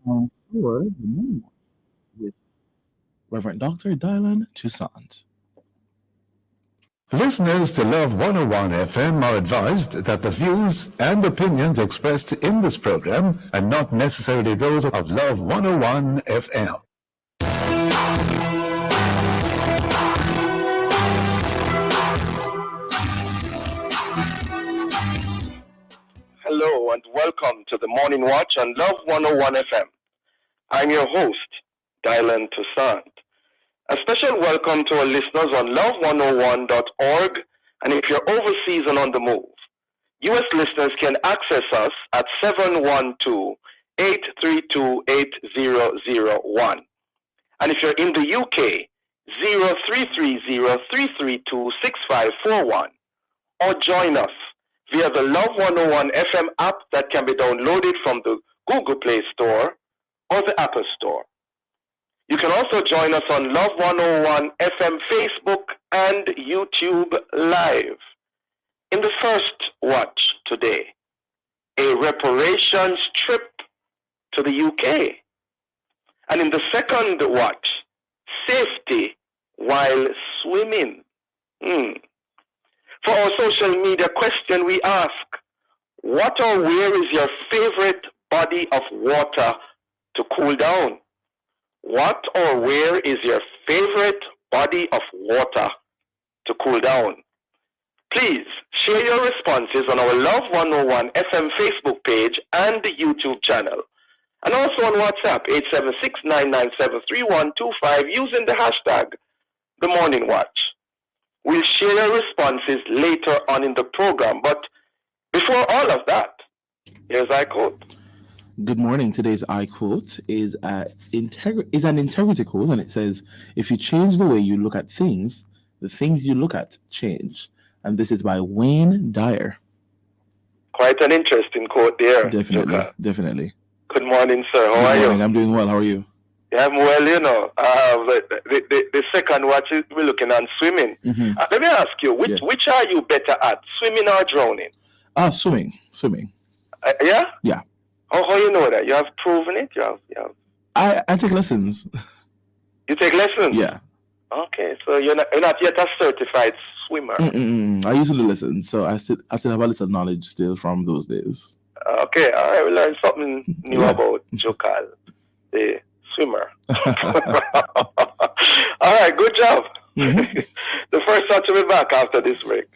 For the morning with Reverend Dr. Dylan Toussaint. Listeners to Love 101 FM are advised that the views and opinions expressed in this program are not necessarily those of Love 101 FM. Hello and welcome to the Morning Watch on Love 101 FM. I'm your host, Dylan Toussaint. A special welcome to our listeners on love101.org, and if you're overseas and on the move, U.S. listeners can access us at 712-832-8001. And if you're in the UK, 0330-332-6541. Or join us via the Love 101 FM app that can be downloaded from the Google Play Store or the Apple Store. You can also join us on Love 101 FM Facebook and YouTube Live. In the first watch today, a reparations trip to the UK. And in the second watch, safety while swimming. For our social media question, we ask, what or where is your favorite body of water to cool down? What or where is your favorite body of water to cool down? Please share your responses on our Love 101 FM Facebook page and the YouTube channel. And also on WhatsApp, 876-997-3125, using the hashtag The Morning Watch. We'll share your responses later on in the program. But before all of that, here's our quote. Good morning. Today's I quote is an integrity quote, and it says, if you change the way you look at things, the things you look at change. And this is by Wayne Dyer. Quite an interesting quote there. Definitely. Good morning, sir. How are you? I'm doing well. How are you? Yeah, I'm well, the second watch, we're looking on swimming. Mm-hmm. Let me ask you, which are you better at, swimming or drowning? Swimming. Yeah? Yeah. How you know that? You have proven it? You have. I take lessons. You take lessons? Yeah. Okay, so you're not yet a certified swimmer. I used to do lessons, so I still have a little knowledge still from those days. Okay, all right, we learned something new about Jokal, the swimmer. All right, good job. Mm-hmm. The first touch will be back after this break.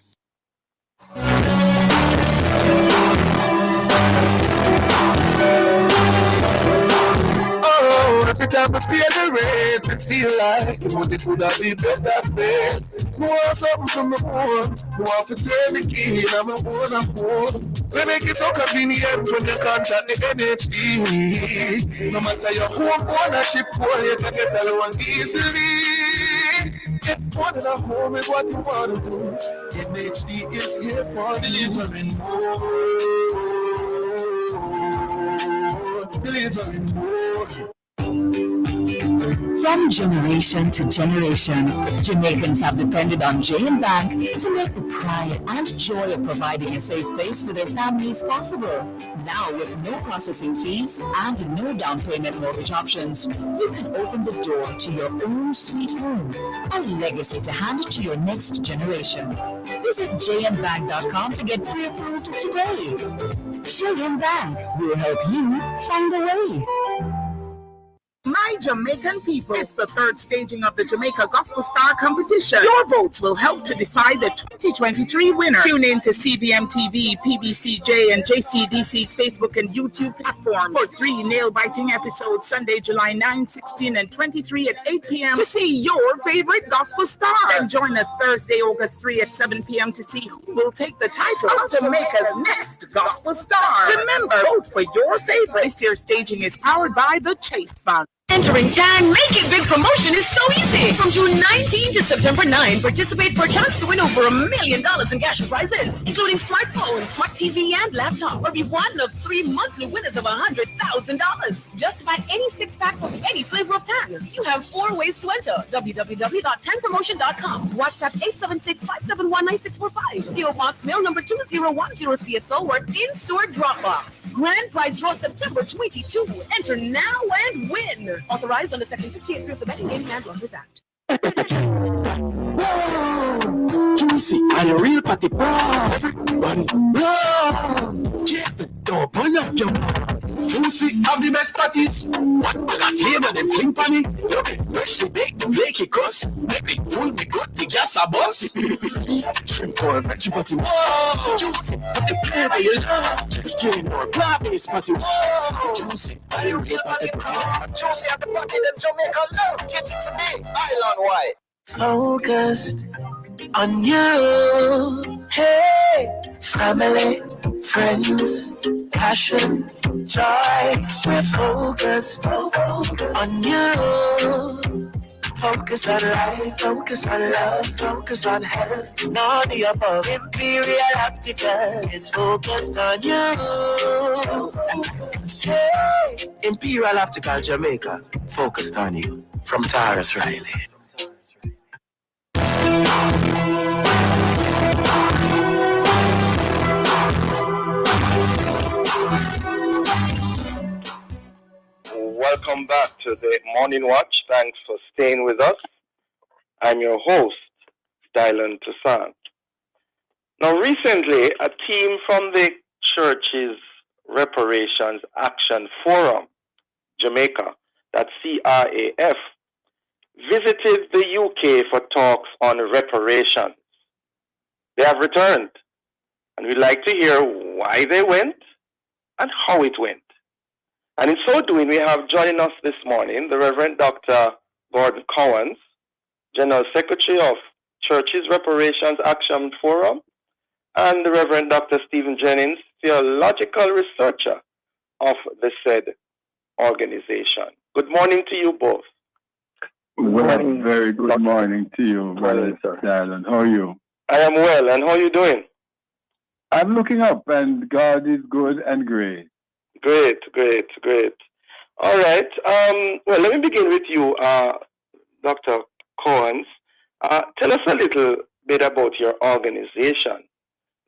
Every time I feel the rain, I feel like the money could have been better spent. I want something from the phone. I want to turn the key and I'm home. We make it so convenient when you contact the NHD. No matter your home ownership, boy, you can get alone easily. If one in a home is what you want to do, NHD is here for delivering more. Delivering more. From generation to generation, Jamaicans have depended on J&B Bank to make the pride and joy of providing a safe place for their families possible. Now, with no processing fees and no down payment mortgage options, you can open the door to your own sweet home, a legacy to hand to your next generation. Visit jnbank.com to get pre-approved today. J&B Bank will help you find a way. My Jamaican people, it's the third staging of the Jamaica Gospel Star Competition. Your votes will help to decide the 2023 winner. Tune in to CBM TV, PBCJ, and JCDC's Facebook and YouTube platforms for 3 nail-biting episodes Sunday, July 9, 16, and 23 at 8 p.m. to see your favorite gospel star. Then join us Thursday, August 3 at 7 p.m. to see who will take the title of Jamaica's next gospel star. Remember, vote for your favorite. This year's staging is powered by the Chase Fund. Entering TAN Make It Big promotion is so easy. From June 19 to September 9, participate for a chance to win over $1 million in cash prizes, including smartphone, smart TV, and laptop, or be one of 3 monthly winners of $100,000. Just buy any 6 packs of any flavor of TAN. You have 4 ways to enter. www.tanpromotion.com. WhatsApp 876-571-9645. PO Box Mail number 2010 CSO or in-store Dropbox. Grand prize draw September 22. Enter now and win. Authorized under Section 58 of the Betting Game and Launches Act. Juicy and a real party bra. Everybody, careful, don't burn up your mouth. Juicy have the best parties. One bag of flavor, them fling panny. Love it, freshly baked, the flaky crust. Make it full, me good, the gas a bus. Shrimp or veggie party. Whoa, Juicy have the flavor you love. Chicken or plant-based party. Whoa, Juicy and a real party bra. Juicy have the party, them Jamaica love. Get it today, island wide. Focused on you. Hey, family, friends, passion, joy. We're focused on you. Focus on life, focus on love, focus on health. None of the above. Imperial Optical is focused on you. Hey, Imperial Optical Jamaica, focused on you. From Taurus Riley. Welcome back to the Morning Watch. Thanks for staying with us. I'm your host, Dylan Toussaint. Now, recently, a team from the Church's Reparations Action Forum, Jamaica, that's CRAF, visited the UK for talks on reparations. They have returned, and we'd like to hear why they went and how it went. And in so doing, we have joining us this morning the Reverend Dr. Gordon Cowans, General Secretary of Church's Reparations Action Forum, and the Reverend Dr. Stephen Jennings, Theological Researcher of the said organization. Good morning to you both. Well, very good morning to you, Brother Dylan. How are you? I am well, and how are you doing? I'm looking up, and God is good and great. Great. All right. Well, let me begin with you, Dr. Cowans. Tell us a little bit about your organization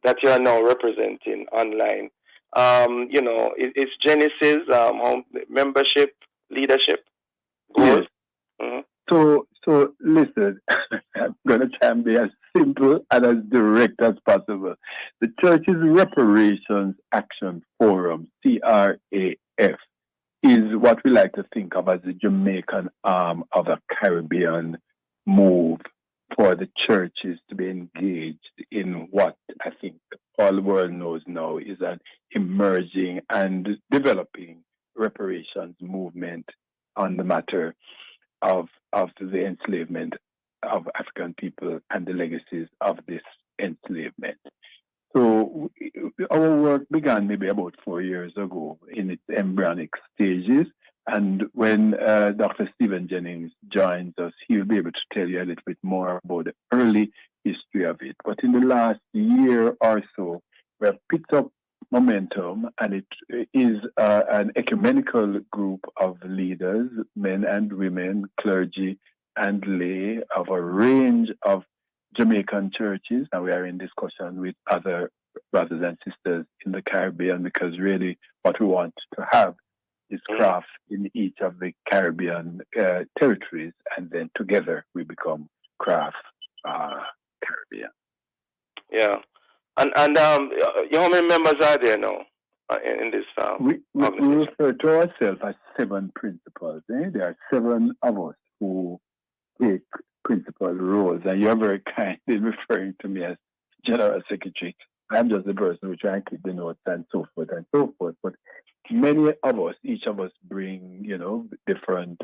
that you are now representing online. It's Genesis, membership, leadership, goals. Yes. Mm-hmm. So listen, I'm going to try and be as simple and as direct as possible. The Church's Reparations Action Forum, CRAF, is what we like to think of as the Jamaican arm of a Caribbean move for the churches to be engaged in what I think all the world knows now is an emerging and developing reparations movement on the matter of the enslavement of African people and the legacies of this enslavement. So our work began maybe about 4 years ago in its embryonic stages. And when Dr. Stephen Jennings joins us, he'll be able to tell you a little bit more about the early history of it. But in the last year or so, we have picked up momentum, and it is an ecumenical group of leaders, men and women, clergy and lay, of a range of Jamaican churches, and we are in discussion with other brothers and sisters in the Caribbean, because really what we want to have is craft in each of the Caribbean territories, and then together we become craft Caribbean. Yeah. And how many members are there now in this we refer to ourselves as 7 principals. There are 7 of us who take principal roles, and you're very kind in referring to me as General Secretary. I'm just the person who tries to keep the notes and so forth and so forth. But many of us, each of us bring, different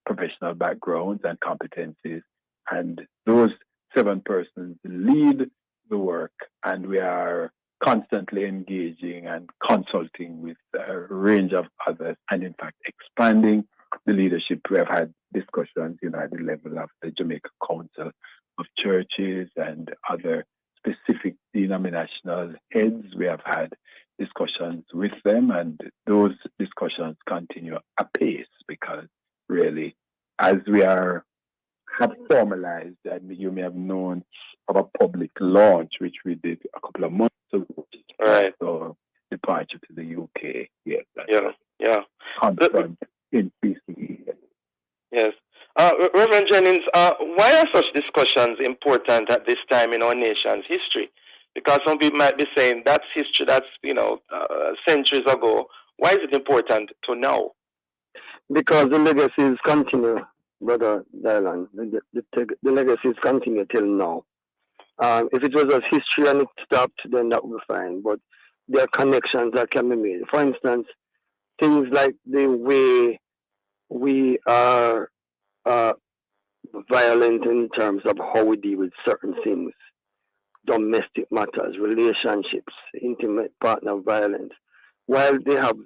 professional backgrounds and competencies, and those 7 persons lead the work, and we are constantly engaging and consulting with a range of others, and in fact expanding the leadership. We have had discussions, at the level of the Jamaica Council of Churches and other specific denominational heads. We have had discussions with them, and those discussions continue apace because really, as we have formalized, and you may have known of a public launch, which we did a couple of months ago. Right. So departure to the UK. Yes. Yeah. Conference in PCE. Yes. Reverend Jennings, why are such discussions important at this time in our nation's history? Because some people might be saying that's history, that's, centuries ago. Why is it important to know? Because the legacies continue, Brother Dylan. The legacies continue till now. If it was just history and it stopped, then that would be fine. But there are connections that can be made. For instance, things like the way we are violent in terms of how we deal with certain things, domestic matters, relationships, intimate partner violence. While they have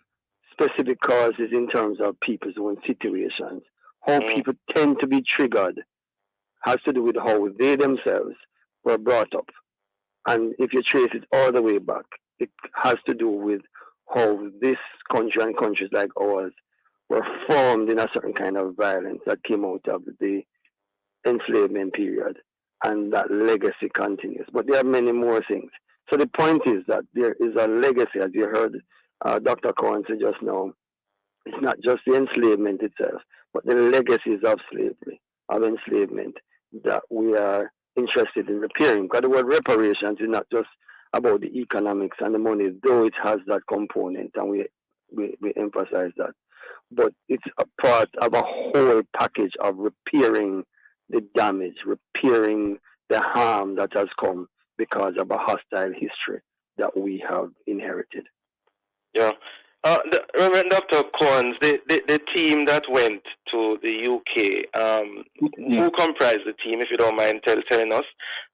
specific causes in terms of people's own situations, how people tend to be triggered has to do with how they themselves were brought up. And if you trace it all the way back, it has to do with how this country and countries like ours were formed in a certain kind of violence that came out of the enslavement period, and that legacy continues. But there are many more things. So the point is that there is a legacy, as you heard Dr. Cohen say just now. It's not just the enslavement itself, but the legacies of slavery, of enslavement, that we are interested in repairing. Because the word reparations is not just about the economics and the money, though it has that component, and we emphasize that. But it's a part of a whole package of repairing the damage, repairing the harm that has come because of a hostile history that we have inherited. Yeah. Reverend Dr. Corns, the team that went to the UK, who comprised the team, if you don't mind telling us,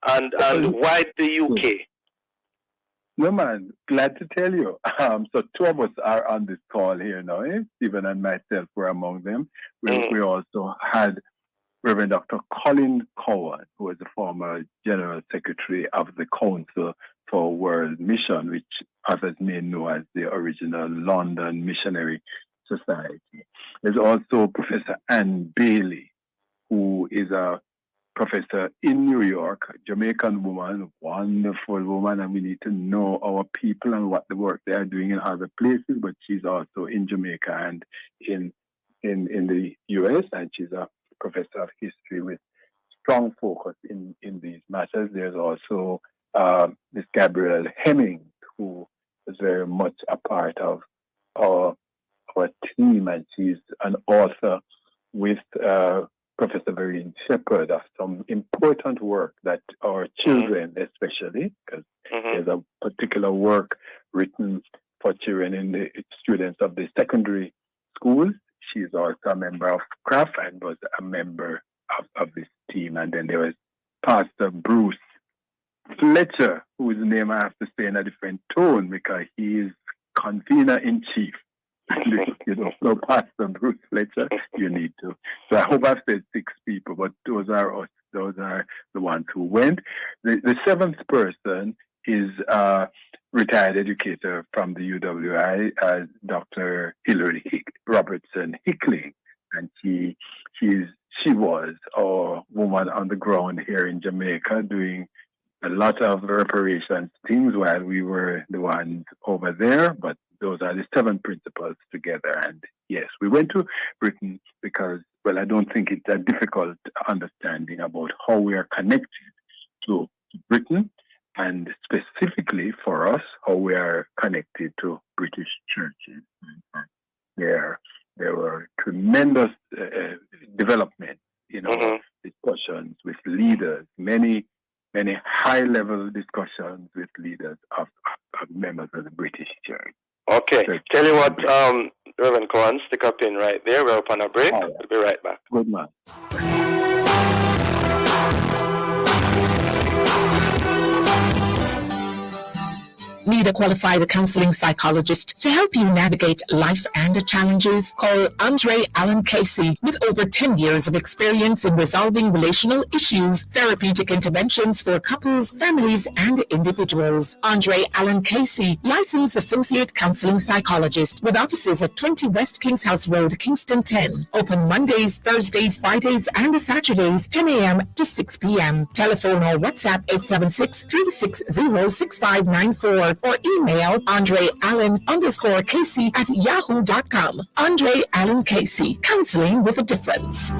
and why the UK? No, man, glad to tell you. So two of us are on this call here now. Stephen and myself were among them. We also had Reverend Dr. Colin Cowan, who was the former General Secretary of the Council for World Mission, which others may know as the original London Missionary Society. There's also Professor Ann Bailey, who is a professor in New York, a Jamaican woman, wonderful woman, and we need to know our people and what the work they are doing in other places, but she's also in Jamaica and in the US, and she's a professor of history with strong focus in these matters. There's also Miss Gabrielle Hemming, who is very much a part of our team, and she's an author with Professor Vereen Shepherd of some important work that our children, especially, because there's a particular work written for children in the students of the secondary schools. She's also a member of CRAF and was a member of this team. And then there was Pastor Bruce Fletcher, whose name I have to say in a different tone because he is convener-in-chief. So Pastor Bruce Fletcher, you need to. So I hope I've said 6 people, but those are us. Those are the ones who went. The seventh person is a retired educator from the UWI, Dr. Hillary Robertson Hickling, and she was a woman on the ground here in Jamaica doing a lot of reparations things while we were the ones over there, but those are the 7 principles together. And yes, we went to Britain because, well, I don't think it's a difficult understanding about how we are connected to Britain, and specifically for us, how we are connected to British churches. There were tremendous development, discussions with leaders, many high-level discussions with leaders of members of the British Church. Okay. Tell you what, Reverend Cohen, stick a pin right there. We're up on a break. Right. We'll be right back. Good man. Need a qualified counseling psychologist to help you navigate life and challenges? Call Andre Allen Casey with over 10 years of experience in resolving relational issues, therapeutic interventions for couples, families, and individuals. Andre Allen Casey, licensed associate counseling psychologist with offices at 20 West Kings House Road, Kingston 10. Open Mondays, Thursdays, Fridays, and Saturdays, 10 a.m. to 6 p.m. Telephone or WhatsApp 876-360-6594 or email AndreAllen_Casey at yahoo.com. Andre Allen Casey, counseling with a difference.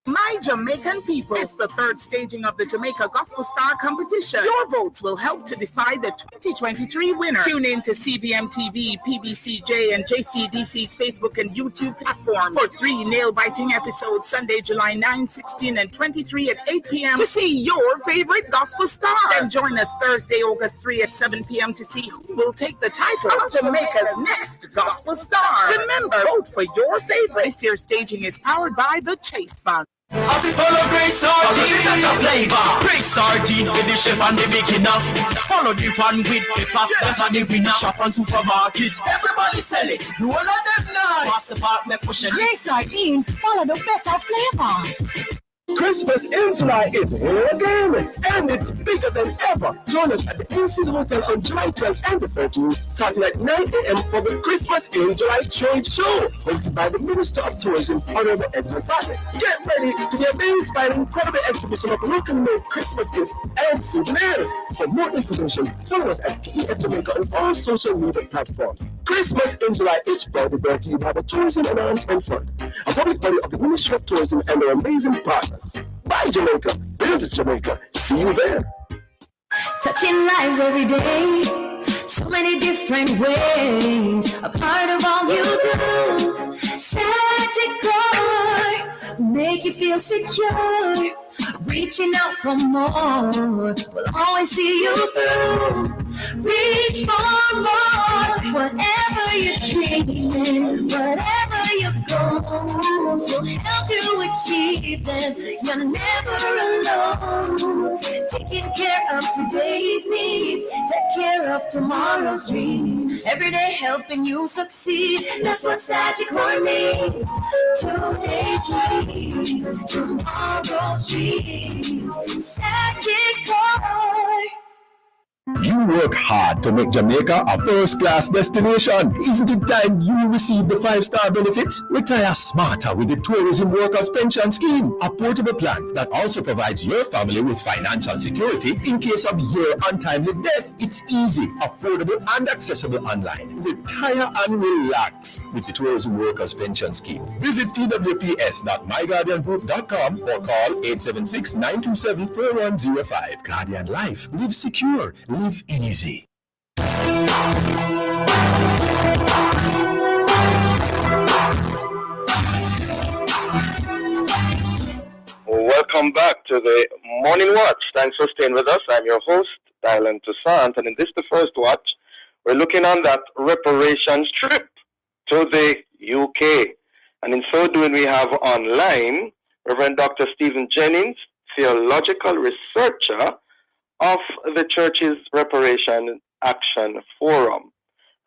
My Jamaican people, it's the third staging of the Jamaica Gospel Star Competition. Your votes will help to decide the 2023 winner. Tune in to CVM TV, PBCJ, and JCDC's Facebook and YouTube platforms for 3 nail-biting episodes Sunday, July 9, 16, and 23 at 8 p.m. to see your favorite gospel star. Then join us Thursday, August 3 at 7 p.m. to see who will take the title of Jamaica's next gospel star. Remember, vote for your favorite. This year's staging is powered by the Chase Fund. Follow Grace Sardine, that's a flavor. Grace Sardine with the chef and the beginner. Follow the pan with pepper, that's a the winner. Shop on supermarkets, everybody sell it. You all of them nice. Pass the part, me push it. Grace Sardines, follow the better flavor. Christmas in July is here again, and it's bigger than ever. Join us at the Insead Hotel on July 12th and the 13th, starting at 9 a.m. for the Christmas in July Trade Show, hosted by the Minister of Tourism, Honorable Edward Bartlett. Get ready to be amazed by an incredible exhibition of local-made Christmas gifts and souvenirs. For more information, follow us at TEF Jamaica on all social media platforms. Christmas in July is proudly brought to you by the Tourism Enhancement Fund, a public body of the Ministry of Tourism and their amazing partners. Bye, Jamaica. Build it, Jamaica. See you there. Touching lives every day, so many different ways, a part of all you do. Sagicor, make you feel secure, reaching out for more, we'll always see you through. Reach for more, whatever you're dreaming, whatever your goals, will help you achieve them. You're never alone. Taking care of today's needs, take care of tomorrow's dreams. Every day helping you succeed, that's what Sagicor means. Today's needs, tomorrow's dreams. Sagicor. You work hard to make Jamaica a first-class destination. Isn't it time you receive the 5-star benefits? Retire smarter with the Tourism Workers Pension Scheme, a portable plan that also provides your family with financial security in case of your untimely death. It's easy, affordable, and accessible online. Retire and relax with the Tourism Workers Pension Scheme. Visit twps.myguardiangroup.com or call 876-927-4105. Guardian Life. Live secure. Live easy. Welcome back to the Morning Watch. Thanks for staying with us. I'm your host, Dylan Toussaint, and in this, the first watch, we're looking on that reparations trip to the UK. And in so doing, we have online Reverend Dr. Stephen Jennings, theological researcher of the Church's Reparation Action Forum,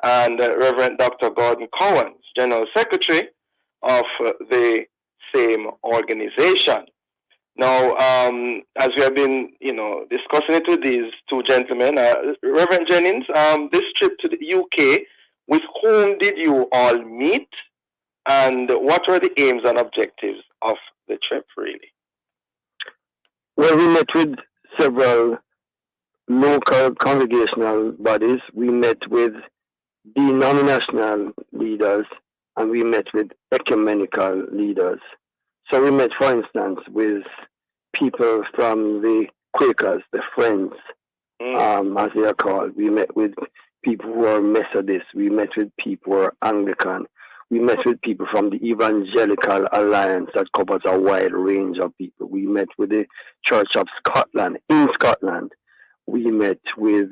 and Reverend Dr. Gordon Cowens, General Secretary of the same organization. Now, as we have been, discussing it with these two gentlemen, Reverend Jennings, this trip to the UK, with whom did you all meet, and what were the aims and objectives of the trip, really? Well, we met with several local congregational bodies. We met with denominational leaders, and we met with ecumenical leaders. So we met, for instance, with people from the Quakers, the Friends, as they are called. We met with people who are Methodist. We met with people who are Anglican. We met with people from the Evangelical Alliance that covers a wide range of people. We met with the Church of Scotland in Scotland. We met with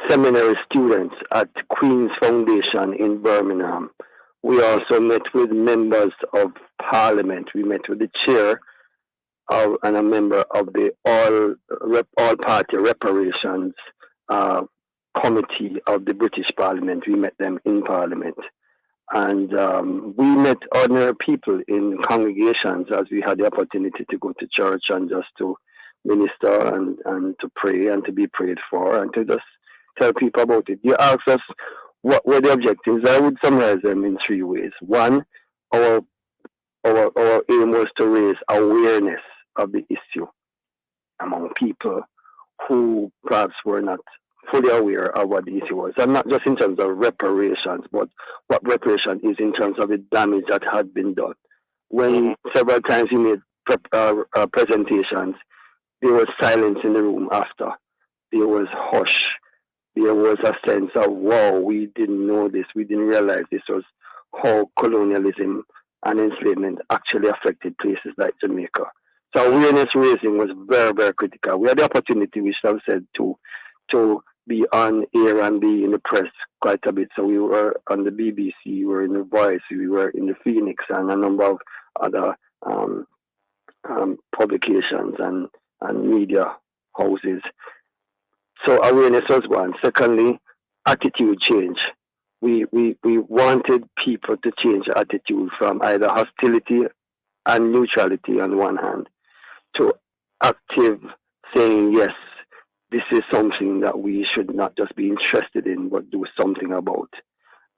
seminary students at Queen's Foundation in Birmingham. We also met with members of Parliament. We met with the chair and a member of the all party reparations committee of the British Parliament. We met them in Parliament. And we met ordinary people in congregations as we had the opportunity to go to church and just to minister and to pray and to be prayed for and to just tell people about it. You asked us what were the objectives. I would summarize them in 3 ways. One, our aim was to raise awareness of the issue among people who perhaps were not fully aware of what the issue was, and not just in terms of reparations, but what reparation is in terms of the damage that had been done. When several times we made presentations, there was silence in the room after. There was hush. There was a sense of, wow, we didn't know this. We didn't realize this was how colonialism and enslavement actually affected places like Jamaica. So awareness raising was very, very critical. We had the opportunity, we should have said, to be on air and be in the press quite a bit. So we were on the BBC, we were in the Voice, we were in the Phoenix, and a number of other publications and media houses. So awareness was one. Secondly, attitude change. We wanted people to change attitude from either hostility and neutrality on one hand to active saying, yes, this is something that we should not just be interested in, but do something about.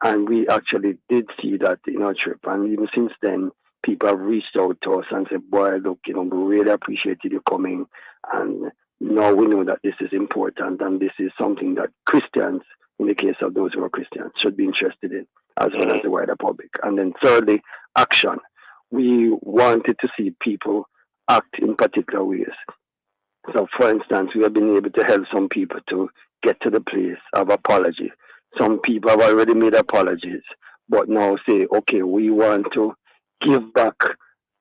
And we actually did see that in our trip. And even since then, people have reached out to us and said, boy, look, we really appreciated you coming. And now we know that this is important. And this is something that Christians, in the case of those who are Christians, should be interested in, as well as the wider public. And then thirdly, action. We wanted to see people act in particular ways. So, for instance, we have been able to help some people to get to the place of apology. Some people have already made apologies, but now say, okay, we want to give back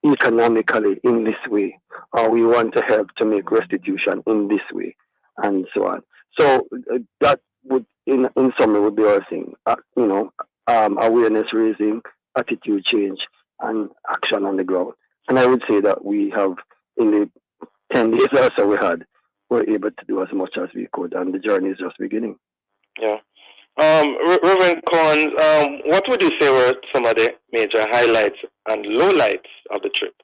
economically in this way, or we want to help to make restitution in this way, and so on. So that would, in summary, would be our thing. Awareness raising, attitude change, and action on the ground. And I would say that we have, in the 10 days or so we're able to do as much as we could, and the journey is just beginning. Yeah. Reverend Collins, what would you say were some of the major highlights and lowlights of the trip?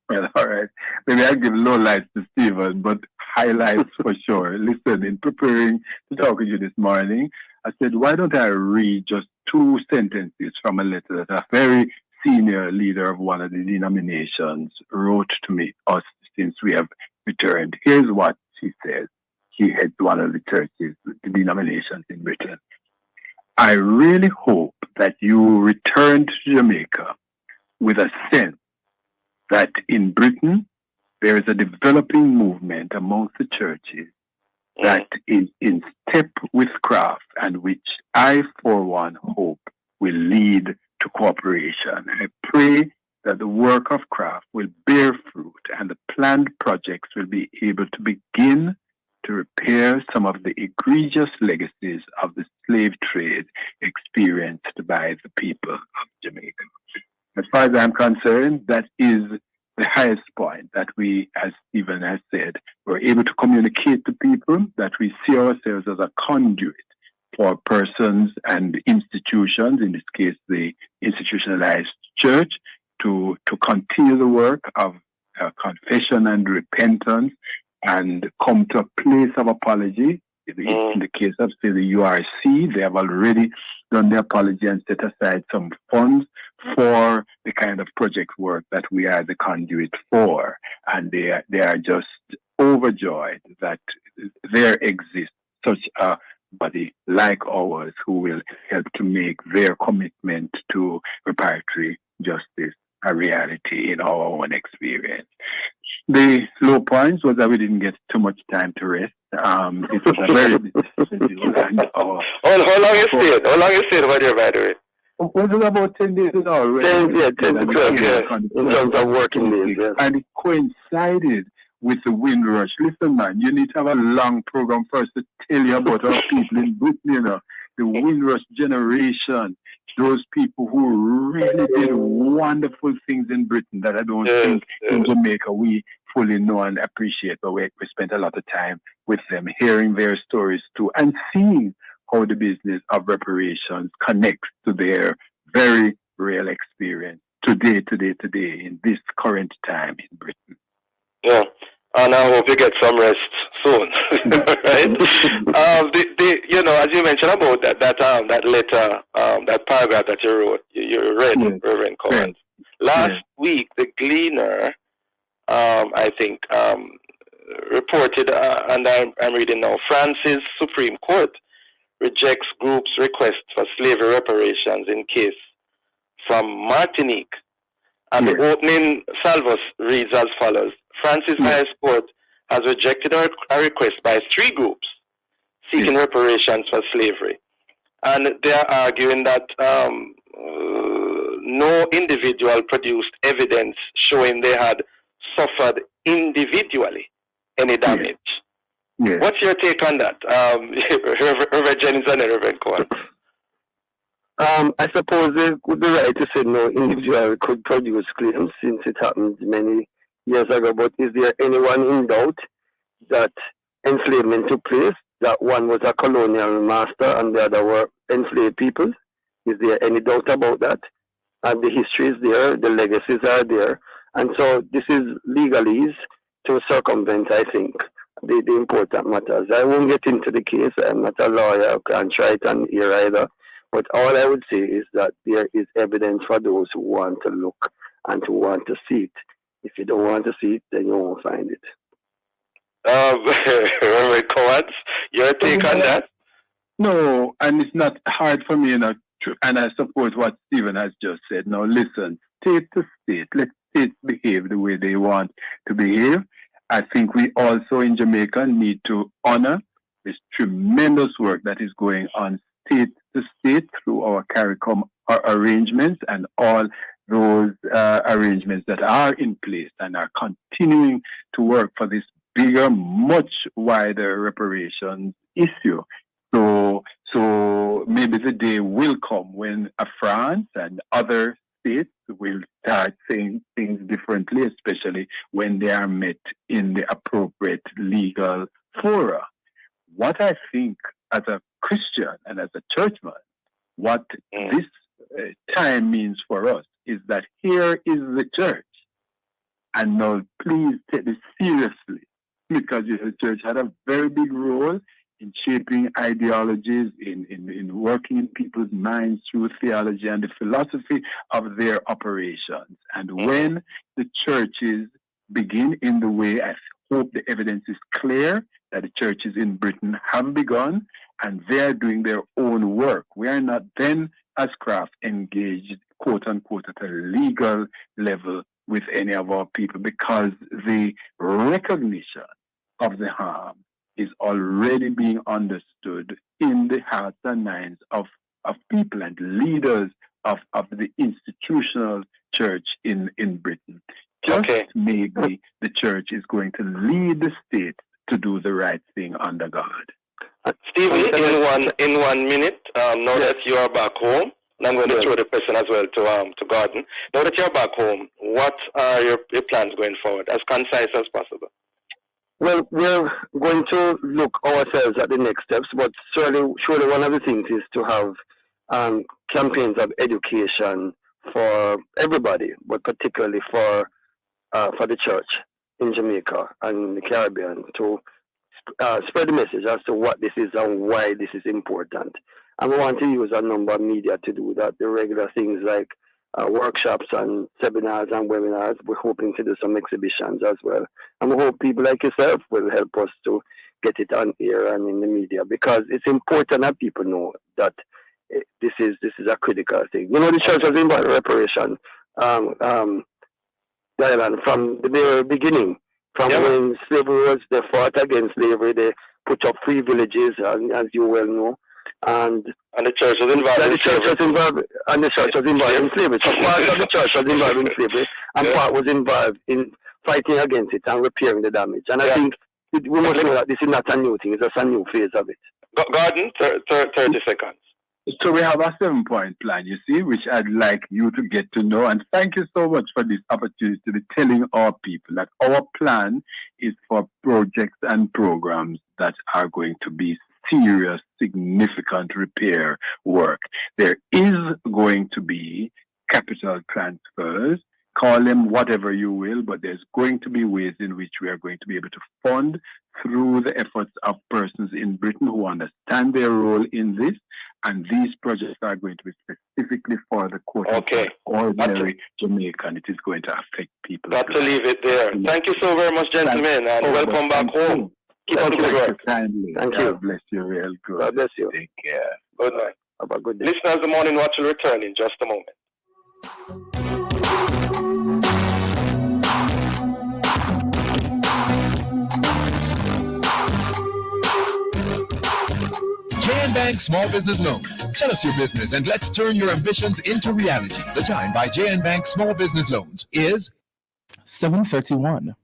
Well, all right. Maybe I'll give lowlights to Stephen, but highlights for sure. Listen, in preparing to talk to you this morning, I said, why don't I read just 2 sentences from a letter that a very senior leader of one of the denominations wrote to me, us, since we have returned. Here's what she says. She heads one of the churches, the denominations in Britain. I really hope that you return to Jamaica with a sense that in Britain there is a developing movement amongst the churches that is in step with craft and which I, for one, hope will lead to cooperation. I pray that the work of craft will bear fruit and the planned projects will be able to begin to repair some of the egregious legacies of the slave trade experienced by the people of Jamaica. As far as I'm concerned, that is the highest point, that we, as Stephen has said, we're able to communicate to people, that we see ourselves as a conduit for persons and institutions, in this case the institutionalized church, to continue the work of confession and repentance and come to a place of apology. In the case of, say, the URC, they have already done the apology and set aside some funds for the kind of project work that we are the conduit for. And they are just overjoyed that there exists such a body like ours who will help to make their commitment to reparatory justice a reality in our own experience. The low points was that we didn't get too much time to rest. It was a very How long you stayed? How long you stayed over there, by the way? Was it about 10 days now? 10 to 12, yeah. In terms of working days, yeah. And it coincided with the wind rush. Listen, man, you need to have a long program first to tell you about our people in Britain, you know. The wind rush generation those people who really did wonderful things in Britain that I don't think in Jamaica we fully know and appreciate, but we spent a lot of time with them, hearing their stories too, and seeing how the business of reparations connects to their very real experience today, in this current time in Britain. Yeah, and I hope you get some rest soon, right? As you mentioned about that letter, that paragraph that you wrote, you read, Reverend Collins. Last week, the Gleaner, I think, reported, and I'm reading now, France's Supreme Court rejects group's request for slavery reparations in case from Martinique. And the opening salvos reads as follows. France's highest court has rejected a request by 3 groups seeking reparations for slavery. And they are arguing that no individual produced evidence showing they had suffered individually any damage. What's your take on that, Reverend Jennings and Reverend Cohen? I suppose they would be right to say no individual could produce claims since it happened many years ago, but is there anyone in doubt that enslavement took place, that one was a colonial master and the other were enslaved people? Is there any doubt about that? And the history is there, the legacies are there, and so this is legalese to circumvent, I think, the important matters. I won't get into the case, I'm not a lawyer, I can't try it on here either. But all I would say is that there is evidence for those who want to look and who want to see it. If you don't want to see it, then you won't find it. Reverend Coates, your take on that? No, and it's not hard for me, and I support what Stephen has just said. Now, listen, state to state, let states behave the way they want to behave. I think we also in Jamaica need to honor this tremendous work that is going on state to state through our CARICOM arrangements and all those arrangements that are in place and are continuing to work for this bigger, much wider reparations issue. So maybe the day will come when France and other states will start saying things differently, especially when they are met in the appropriate legal fora. What I think as a Christian and as a churchman, what this time means for us is that here is the church. And now please take this seriously, because the church had a very big role in shaping ideologies, in working in people's minds through theology and the philosophy of their operations. And when the churches begin in the way, I hope the evidence is clear that the churches in Britain have begun and they're doing their own work. We are not then, as craft, engaged, quote unquote, at a legal level with any of our people, because the recognition of the harm is already being understood in the hearts and minds of people and leaders of the institutional church in Britain. Just maybe the church is going to lead the state to do the right thing under God. Stephen, in 1 minute, now that you are back home, and I'm going to throw the question as well to Gordon. Now that you're back home, what are your plans going forward, as concise as possible? Well, we're going to look ourselves at the next steps, but surely one of the things is to have campaigns of education for everybody, but particularly for the church in Jamaica and the Caribbean, to spread the message as to what this is and why this is important. And we want to use a number of media to do that, the regular things like workshops and seminars and webinars. We're hoping to do some exhibitions as well. And we hope people like yourself will help us to get it on air and in the media, because it's important that people know that this is a critical thing. You know, the church was involved in reparation, Diane, from the very beginning. From when slavery was, they fought against slavery, they put up free villages, as you well know. And the church was involved in slavery. And the church was involved in slavery. So part of the church was involved in slavery, and part was involved in fighting against it and repairing the damage. And I think we must know that this is not a new thing, it's just a new phase of it. Gordon, 30 seconds. So we have a 7-point plan, you see, which I'd like you to get to know. And thank you so much for this opportunity to be telling our people that our plan is for projects and programs that are going to be serious, significant repair work. There is going to be capital transfers, call them whatever you will, but there's going to be ways in which we are going to be able to fund through the efforts of persons in Britain who understand their role in this. And these projects are going to be specifically for the ordinary Jamaican. It is going to affect people. Got to leave it there. Thank you so very much, gentlemen, and welcome back home. Keep up the good work. Thank you. God bless you real good. God bless you. Take care. Good night. Have a good day. Listeners, the Morning Watch will return in just a moment. Bank Small Business Loans. Tell us your business and let's turn your ambitions into reality. The time by JN Bank Small Business Loans is 7:31.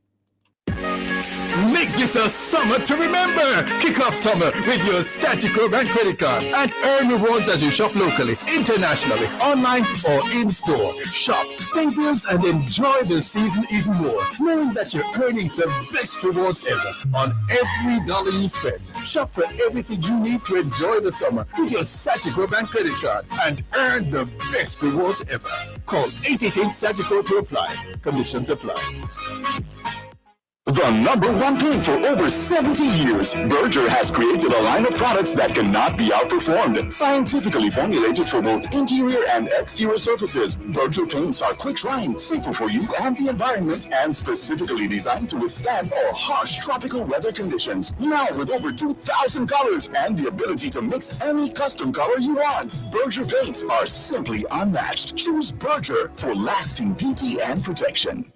Make this a summer to remember. Kick off summer with your Sagicor Bank credit card and earn rewards as you shop locally, internationally, online or in-store. Shop, pay bills and enjoy the season even more, knowing that you're earning the best rewards ever on every dollar you spend. Shop for everything you need to enjoy the summer with your Sagicor Bank credit card and earn the best rewards ever. Call 888-SAGICOR to apply. Conditions apply. The #1 paint for over 70 years, Berger has created a line of products that cannot be outperformed. Scientifically formulated for both interior and exterior surfaces, Berger paints are quick-drying, safer for you and the environment, and specifically designed to withstand all harsh tropical weather conditions. Now with over 2,000 colors and the ability to mix any custom color you want, Berger paints are simply unmatched. Choose Berger for lasting beauty and protection.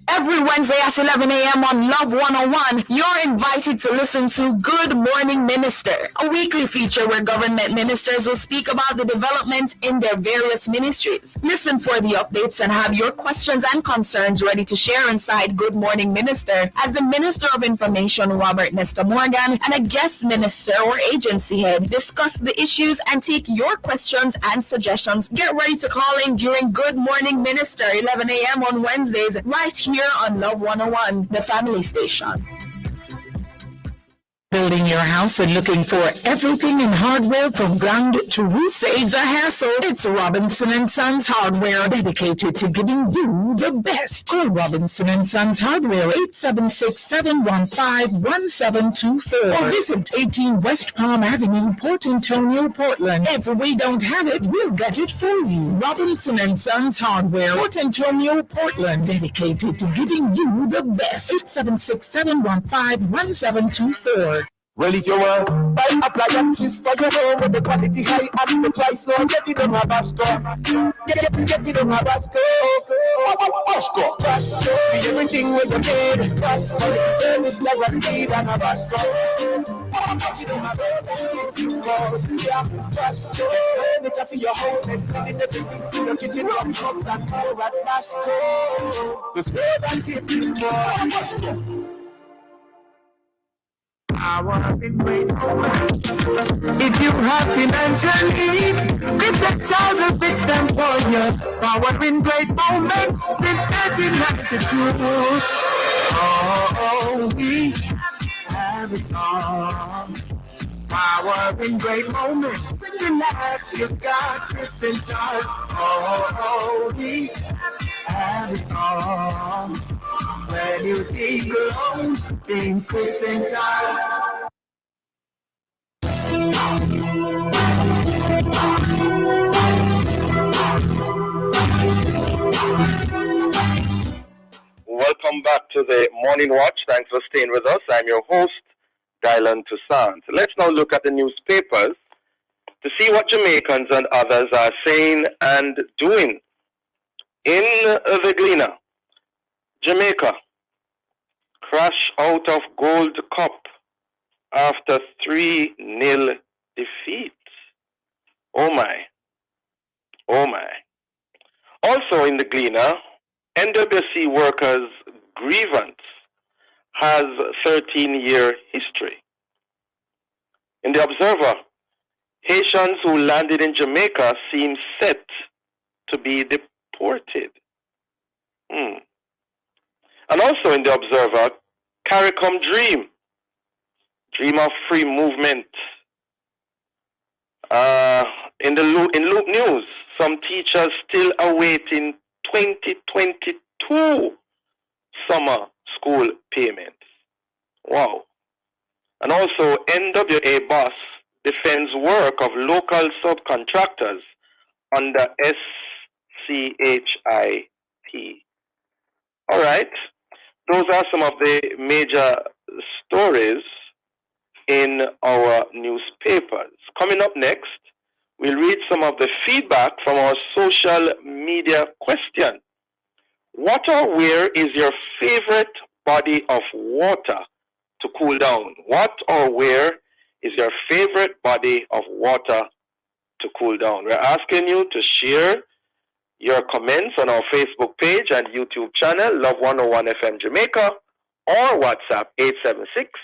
Every Wednesday at 11 a.m. on Love 101, you're invited to listen to Good Morning Minister, a weekly feature where government ministers will speak about the development in their various ministries. Listen for the updates and have your questions and concerns ready to share inside Good Morning Minister as the Minister of Information, Robert Nesta Morgan, and a guest minister or agency head discuss the issues and take your questions and suggestions. Get ready to call in during Good Morning Minister, 11 a.m. on Wednesdays, right here on Love 101, the family station. Building your house and looking for everything in hardware from ground to roof? Save the hassle. It's Robinson & Sons Hardware, dedicated to giving you the best. Call Robinson & Sons Hardware, 876-715-1724. Or visit 18 West Palm Avenue, Port Antonio, Portland. If we don't have it, we'll get it for you. Robinson & Sons Hardware, Port Antonio, Portland, dedicated to giving you the best. 876-715-1724. Well, if you want buy appliances for your home with the quality high and the price low, get it on a Basco. Get it on a Basco. Basco. Basco. Everything with the bed. Basco. The service guaranteed on a Basco. Yeah, Basco. Furniture for your house, everything for your kitchen, box and more at Basco. The store that gives you more. Basco. Power in great moments. If you have financial needs, Mr. Charles will fix them for you. Power in great moments since 1992. Oh, we have it all. Power in great moments. Relax, you got Mr. Charles. Oh, we have it all. When you think alone, think Chris and Charles. Welcome back to the Morning Watch. Thanks for staying with us. I'm your host, Dylan Toussaint. Let's now look at the newspapers to see what Jamaicans and others are saying and doing. In the Gleaner, Jamaica crash out of Gold Cup after 3-0 defeat. Oh my. Oh my. Also in the Gleaner, NWC workers' grievance has 13-year history. In the Observer, Haitians who landed in Jamaica seem set to be deported. And also in the Observer, CARICOM dream of free movement. In Loop News, some teachers still awaiting 2022 summer school payments. Wow. And also NWA boss defends work of local subcontractors under SCHIP. All right. Those are some of the major stories in our newspapers. Coming up next, we'll read some of the feedback from our social media question. What or where is your favorite body of water to cool down? What or where is your favorite body of water to cool down? We're asking you to share your comments on our Facebook page and YouTube channel, Love 101 FM Jamaica, or WhatsApp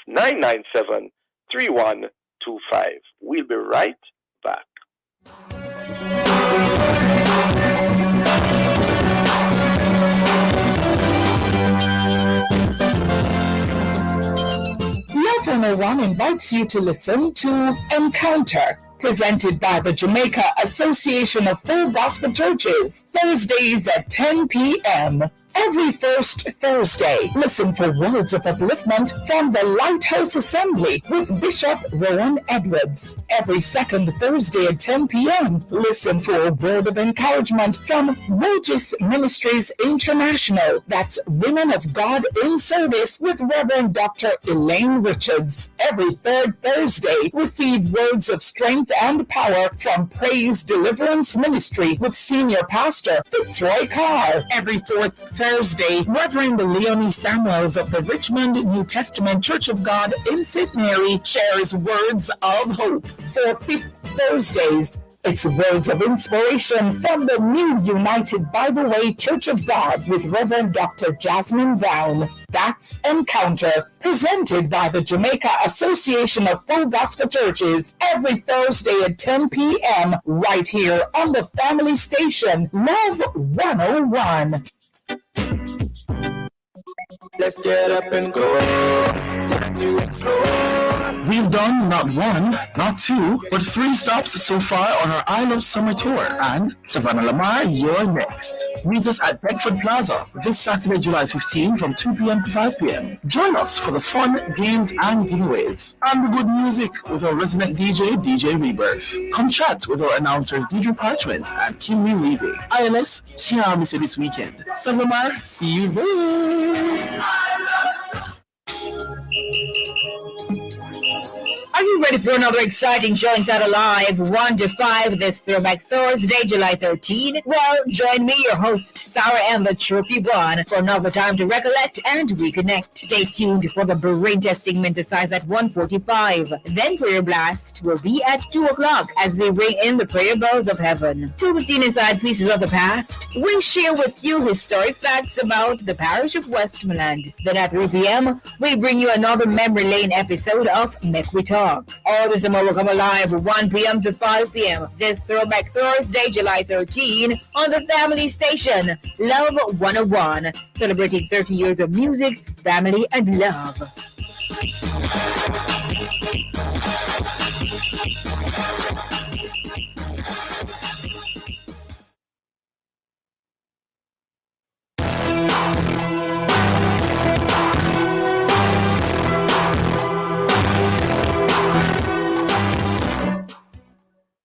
876-997-3125. We'll be right back. Love 101 invites you to listen to Encounter, presented by the Jamaica Association of Full Gospel Churches, Thursdays at 10 p.m. Every first Thursday, listen for words of upliftment from the Lighthouse Assembly with Bishop Rowan Edwards. Every second Thursday at 10 p.m., listen for a word of encouragement from Burgess Ministries International. That's Women of God in Service with Reverend Dr. Elaine Richards. Every third Thursday, receive words of strength and power from Praise Deliverance Ministry with Senior Pastor Fitzroy Carr. Every fourth Thursday, Reverend Leonie Samuels of the Richmond New Testament Church of God in St. Mary shares words of hope. For fifth Thursdays, it's words of inspiration from the New United Bible Way Church of God with Reverend Dr. Jasmine Brown. That's Encounter, presented by the Jamaica Association of Full Gospel Churches, every Thursday at 10 p.m. right here on the family station, Love 101. Let's get up and go. Time to explore. We've done not one, not two, but 3 stops so far on our I Love Summer tour. And Savannah Lamar, you're next. Meet us at Bedford Plaza this Saturday, July 15 from 2 p.m. to 5 p.m. Join us for the fun, games, and giveaways. And the good music with our resident DJ, DJ Rebirth. Come chat with our announcers, DJ Parchment and Kimmy Levy. ILS, can't miss it this weekend. Savannah Lamar, see you there. Are you ready for another exciting showing at Alive 1 to 5 this Throwback Thursday, July 13? Well, join me, your host, Sarah M. the Trophy One, for another time to recollect and reconnect. Stay tuned for the brain testing synthesize at 1:45. Then Prayer Blast will be at 2 o'clock as we ring in the prayer bells of heaven. 2:15 inside Pieces of the Past. We share with you historic facts about the parish of Westmoreland. Then at 3 p.m., we bring you another memory lane episode of Make We Talk. All this and more will come alive 1 p.m. to 5 p.m. this Throwback Thursday, July 13 on the family station, Love 101, celebrating 30 years of music, family, and love.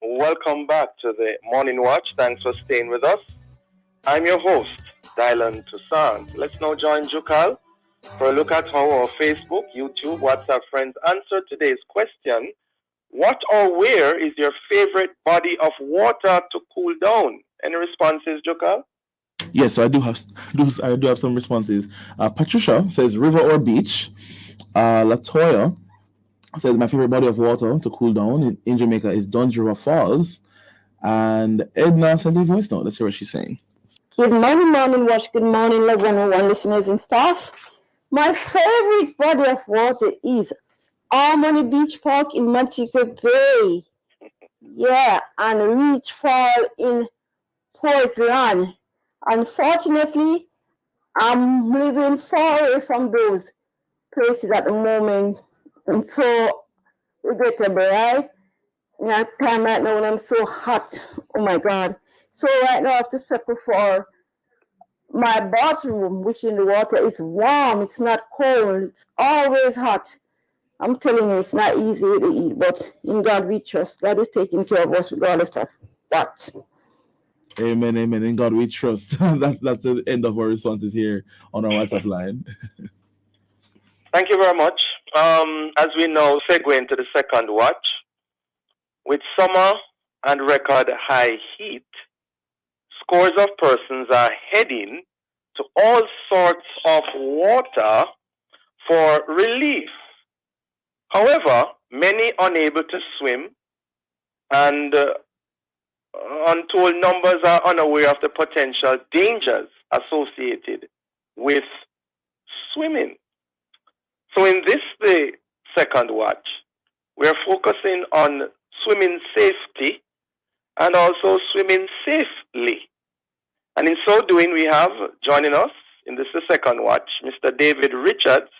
Welcome back to the Morning Watch. Thanks for staying with us. I'm your host, Dylan Toussaint. Let's now join Jukal for a look at how our Facebook, YouTube, WhatsApp friends answer today's question. What or where is your favorite body of water to cool down? Any responses, Jukal? Yes, so I do have some responses. Patricia says river or beach. Latoya says my favorite body of water to cool down in Jamaica is Duns River Falls. And Edna sent a voice note. Let's hear what she's saying. Good morning, Morning Watch. Good morning, Love 101 listeners and staff. My favorite body of water is Harmony Beach Park in Montego Bay. Yeah, and reach fall in Portland. Unfortunately, I'm living far away from those places at the moment. And so regrettable, right? In that time right now when I'm so hot. Oh my God. So right now I have to settle for my bathroom, which in the water is warm. It's not cold. It's always hot. I'm telling you, it's not easy to eat, but in God we trust. God is taking care of us regardless of what. Amen, amen. In God we trust. That's the end of our responses here on our WhatsApp line. Thank you very much. As we now segue into the second watch, with summer and record high heat, scores of persons are heading to all sorts of water for relief. However, many unable to swim, and untold numbers are unaware of the potential dangers associated with swimming. So in this, the second watch, we're focusing on swimming safety and also swimming safely. And in so doing, we have joining us in this the second watch, Mr. David Richards,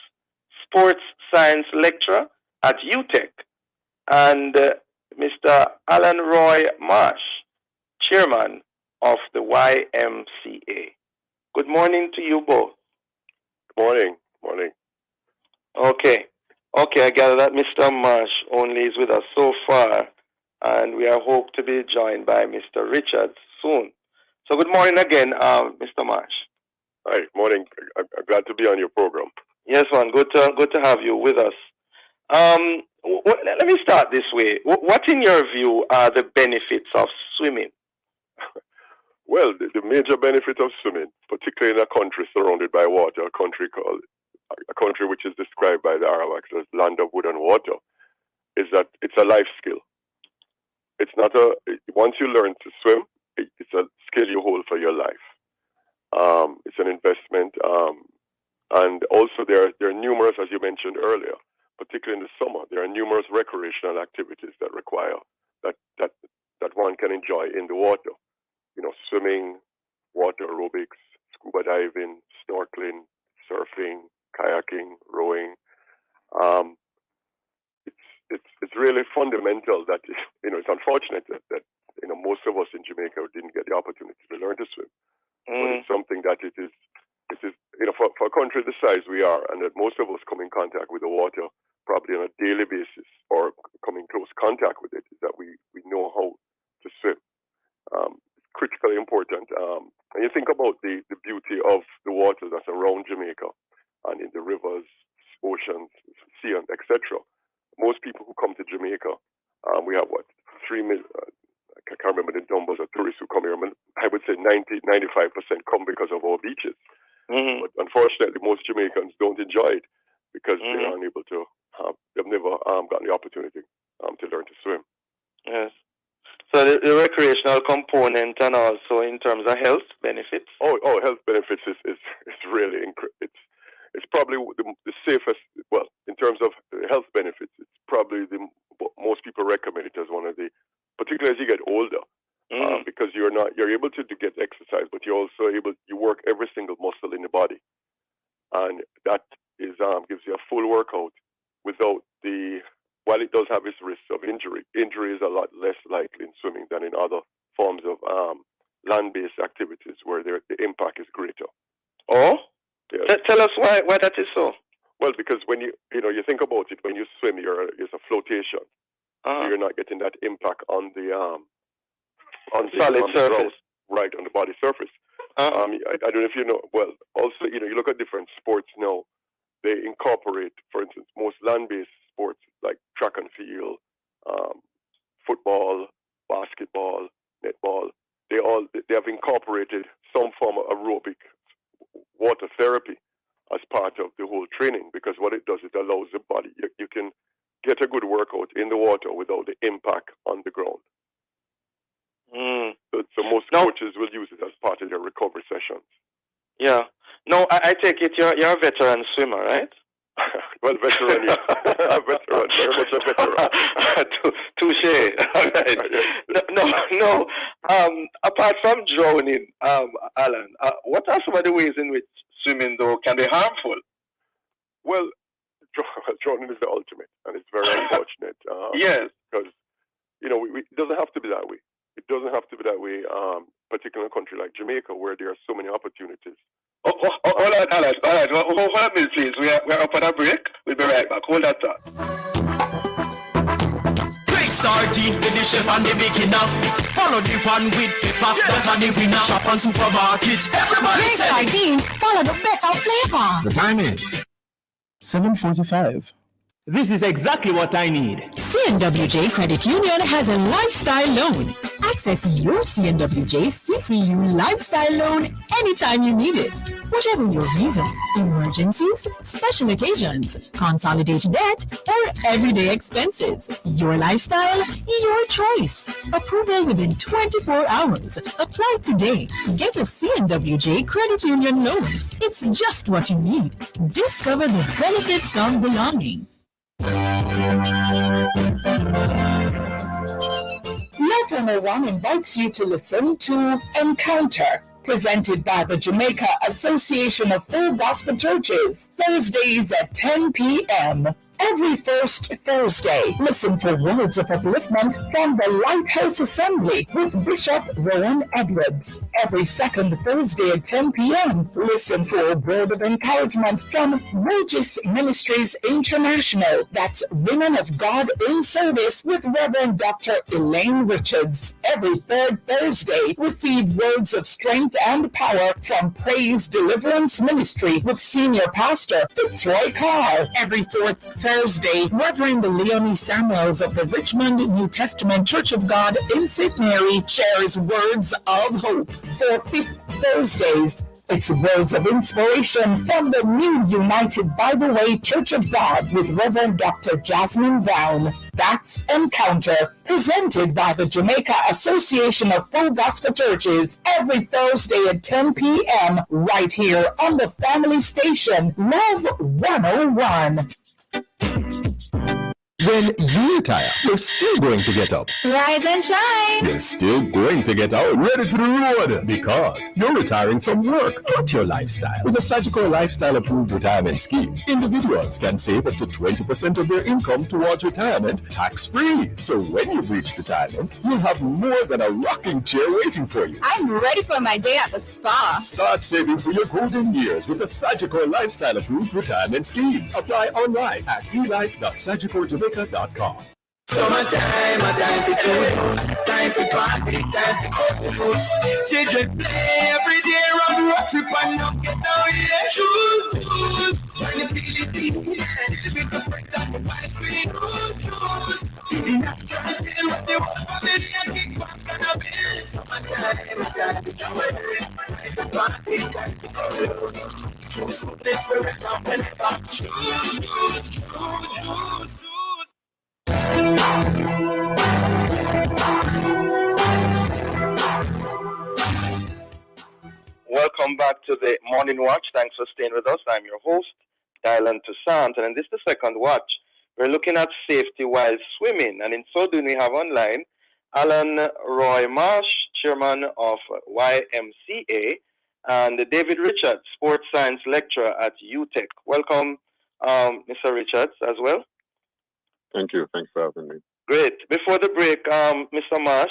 sports science lecturer at UTech, and Mr. Alan Roy Marsh, chairman of the YMCA. Good morning to you both. Morning. Morning. Okay, I gather that Mr. Marsh only is with us so far, and we are hope to be joined by Mr. Richards soon. So good morning again, Mr. Marsh. Hi, morning. I'm glad to be on your program. Yes, man. Good to have you with us. Let me start this way. What, in your view, are the benefits of swimming? Well, the major benefit of swimming, particularly in a country surrounded by water, a country which is described by the Arawaks as land of wood and water, is that it's a life skill. It's not once you learn to swim, it's a skill you hold for your life. It's an investment, and also there are numerous, as you mentioned earlier, particularly in the summer, there are numerous recreational activities that require that one can enjoy in the water. You know, swimming, water aerobics, scuba diving, snorkeling, surfing, kayaking, rowing. It's really fundamental that, you know, it's unfortunate that you know, most of us in Jamaica didn't get the opportunity to learn to swim. But it's something that it is, you know, for a country the size we are, and that most of us come in contact with the water probably on a daily basis or come in close contact with it, is that we know how to swim. It's critically important. And you think about the beauty of the water that's around Jamaica and in the rivers, oceans, sea, and etc. Most people who come to Jamaica, we have 3 million, I can't remember the numbers of tourists who come here. I would say 95% come because of our beaches. Mm-hmm. But unfortunately, most Jamaicans don't enjoy it because they're unable to, they've never gotten the opportunity to learn to swim. Yes. So the recreational component and also in terms of health benefits? Oh, health benefits is really it's probably the safest, well, in terms of health benefits, it's probably most people recommend it as one of the, particularly as you get older, because you're able to get exercise, but you're also you work every single muscle in the body. And that is gives you a full workout without while it does have its risks of injury is a lot less likely in swimming than in other forms of land-based activities where the impact is greater. Oh? Yes. Tell us why that is so. Well, because when you think about it, when you swim, it's a flotation. So you're not getting that impact on the solid surface, ground, right, on the body surface. I don't know if you know. Well, also, you look at different sports now. They incorporate, for instance, most land-based sports like track and field, football, basketball, netball. They have incorporated some form of aerobic water therapy as part of the whole training, because what it does, it allows the body, you can get a good workout in the water without the impact on the ground. So most coaches will use it as part of their recovery sessions. Yeah. No, I take it you're a veteran swimmer, right? Well, veteran, yeah. Veteran, very much a veteran. Touche. All right. No. Apart from drowning, Alan, what are some of the ways in which swimming, though, can be harmful? Well, drowning is the ultimate, and it's very unfortunate. Yes. Because, it doesn't have to be that way. It doesn't have to be that way, particularly in a country like Jamaica, where there are so many opportunities. Hold on, Alan. All right. Hold on a minute, please. We're up on a break. We'll be right back. Hold that thought. Sardine for the chef and the beginner. Follow the one with pepper, that are the winner. Shop and supermarkets, everybody sardines, follow the better flavor. The time is 7:45. This is exactly what I need. CNWJ Credit Union has a lifestyle loan. Access your CNWJ CCU lifestyle loan anytime you need it. Whatever your reason, emergencies, special occasions, consolidated debt, or everyday expenses. Your lifestyle, your choice. Approval within 24 hours. Apply today. Get a CNWJ Credit Union loan. It's just what you need. Discover the benefits of belonging. Love 101 invites you to listen to Encounter, presented by the Jamaica Association of Full Gospel Churches, Thursdays at 10 p.m. Every first Thursday, listen for words of upliftment from the Lighthouse Assembly with Bishop Rowan Edwards. Every second Thursday at 10 p.m., listen for a word of encouragement from Burgess Ministries International. That's Women of God in Service with Reverend Dr. Elaine Richards. Every third Thursday, receive words of strength and power from Praise Deliverance Ministry with Senior Pastor Fitzroy Carr. Every fourth Thursday, Reverend Leonie Samuels of the Richmond New Testament Church of God in St. Mary shares words of hope. For fifth Thursdays, it's words of inspiration from the New United by the Way Church of God with Reverend Dr. Jasmine Brown. That's Encounter, presented by the Jamaica Association of Full Gospel Churches every Thursday at 10 p.m. right here on the family station, Love 101. when you retire, you're still going to get up. Rise and shine. You're still going to get out ready for the road because you're retiring from work, not your lifestyle. With a Sagicor Lifestyle Approved Retirement Scheme, individuals can save up to 20% of their income towards retirement tax-free. So when you've reached retirement, you'll have more than a rocking chair waiting for you. I'm ready for my day at the spa. Start saving for your golden years with the Sagicor Lifestyle Approved Retirement Scheme. Apply online at elife.sagicorjamaica.com. Summertime, a time for choose, time for party, time for cruise. Children play every day round the road trip and not get out here. Choose. When you feel it deep, chill with the friends and the vibes feel good. Choose. Feeling natural, chill with the whole family and kick back on a bill. Summertime, a time for choose, time for party, time for cruise. Choose goodness forever, whenever. Choose. Welcome back to the Morning Watch. Thanks for staying with us. I'm your host, Dylan Toussaint, and in this the second watch. We're looking at safety while swimming, and in so doing we have online Alan Roy Marsh, chairman of YMCA, and David Richards, sports science lecturer at UTech. Welcome, Mr. Richards, as well. Thank you. Thanks for having me. Great. Before the break, Mr. Marsh,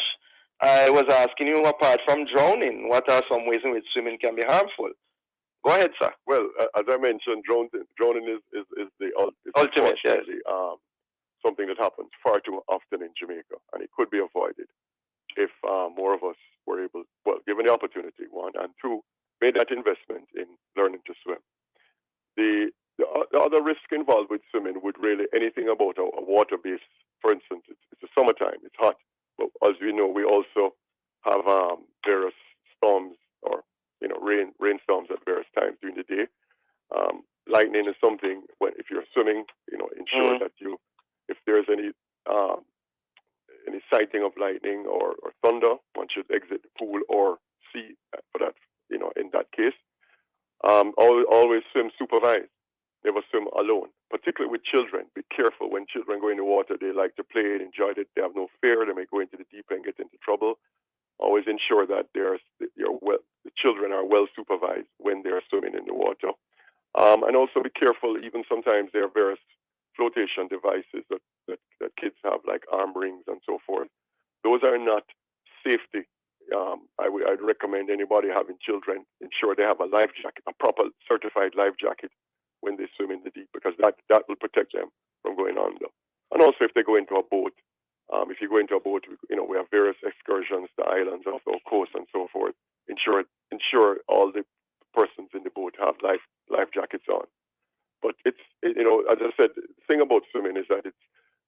I was asking you, apart from drowning, what are some ways in which swimming can be harmful? Go ahead, sir. Well, as I mentioned, drowning is the ultimate, yes. Something that happens far too often in Jamaica, and it could be avoided if more of us were able, given the opportunity, one, and two, made that investment in learning to swim. The other risk involved with swimming would really anything about a water base. For instance, it's the summertime, it's hot, but as we know, we also have various storms or rainstorms at various times during the day. Lightning is something if you're swimming, ensure that if there's any sighting of lightning or thunder, one should exit the pool or sea for that. In that case, always swim supervised. Never swim alone. particularly with children, be careful when children go in the water. They like to play and enjoy it. They have no fear. They may go into the deep end and get into trouble. Always ensure that the children are well supervised when they're swimming in the water. And also be careful, even sometimes there are various flotation devices that kids have, like arm rings and so forth. Those are not safety. I'd recommend anybody having children ensure they have a life jacket, a proper certified life jacket when they swim in the deep, because that will protect them from going under. And also if they go into a boat, if you go into a boat, we have various excursions to islands off the coast and so forth. Ensure all the persons in the boat have life jackets on. But as I said, the thing about swimming is that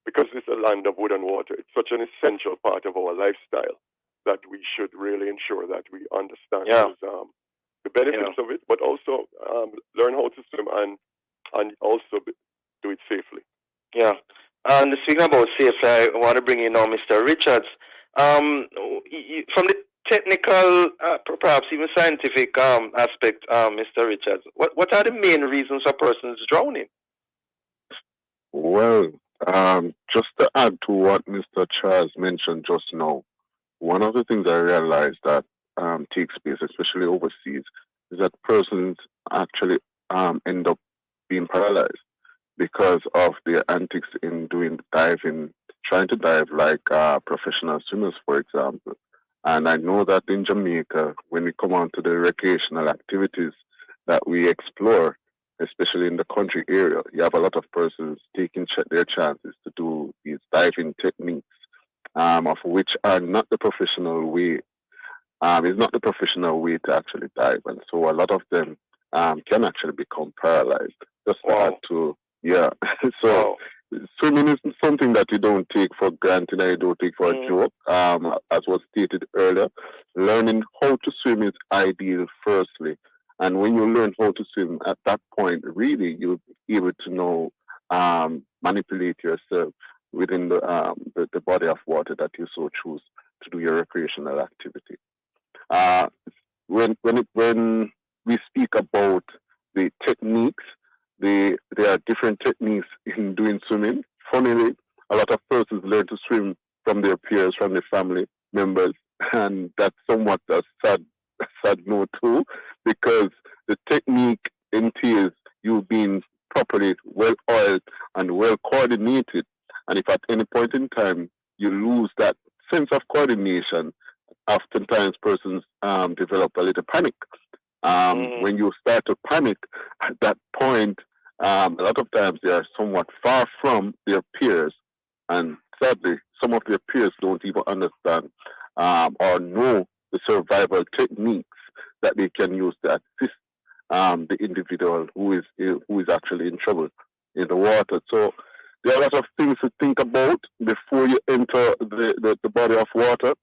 because it's a land of wood and water, it's such an essential part of our lifestyle that we should really ensure that we understand the benefits of it, but also learn how to swim and also do it safely. Yeah. And speaking about safety, I want to bring in now Mr. Richards. From the technical, perhaps even scientific aspect, Mr. Richards, what are the main reasons a person is drowning? Well, just to add to what Mr. Charles mentioned just now, one of the things I realized that takes place, especially overseas, is that persons actually end up being paralyzed because of their antics in doing diving, trying to dive like professional swimmers, for example. And I know that in Jamaica, when we come on to the recreational activities that we explore, especially in the country area, you have a lot of persons taking their chances to do these diving techniques, of which are not the professional way. It's not the professional way to actually dive, and so a lot of them can actually become paralyzed. Just to add to, so swimming is something that you don't take for granted and you don't take for a joke. As was stated earlier, learning how to swim is ideal firstly. And when you learn how to swim at that point, really you'll be able to know, manipulate yourself within the body of water that you so choose to do your recreational activity. When we speak about the techniques, there are different techniques in doing swimming. Funnily, a lot of persons learn to swim from their peers, from their family members, and that's somewhat a sad note too, because the technique entails you being properly well oiled and well coordinated. And if at any point in time you lose that sense of coordination, oftentimes persons develop a little panic. When you start to panic at that point, a lot of times they are somewhat far from their peers, and sadly, some of their peers don't even understand or know the survival techniques that they can use to assist the individual who is actually in trouble in the water. So there are a lot of things to think about before you enter the body of water,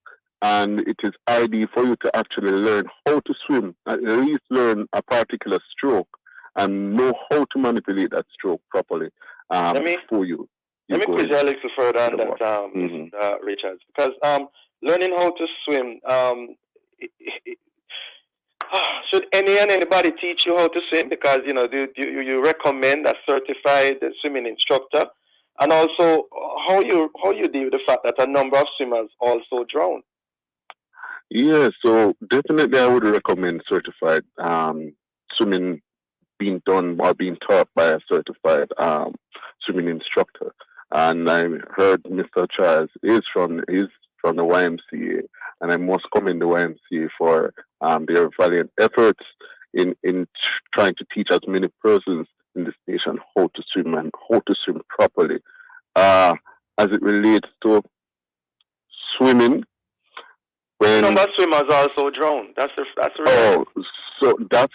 and it is ideal for you to actually learn how to swim, at least learn a particular stroke and know how to manipulate that stroke properly before you. Let me quiz you a little further on that, Mr. Richards, because learning how to swim, should anybody teach you how to swim? Because do you recommend a certified swimming instructor, and also how you deal with the fact that a number of swimmers also drown? Yeah, so definitely I would recommend certified swimming being done or being taught by a certified swimming instructor. And I heard Mr. Charles is from the YMCA, and I must commend the YMCA for their valiant efforts in trying to teach as many persons in this nation how to swim and how to swim properly. As it relates to swimming, when Some swimmers also drown. That's so that's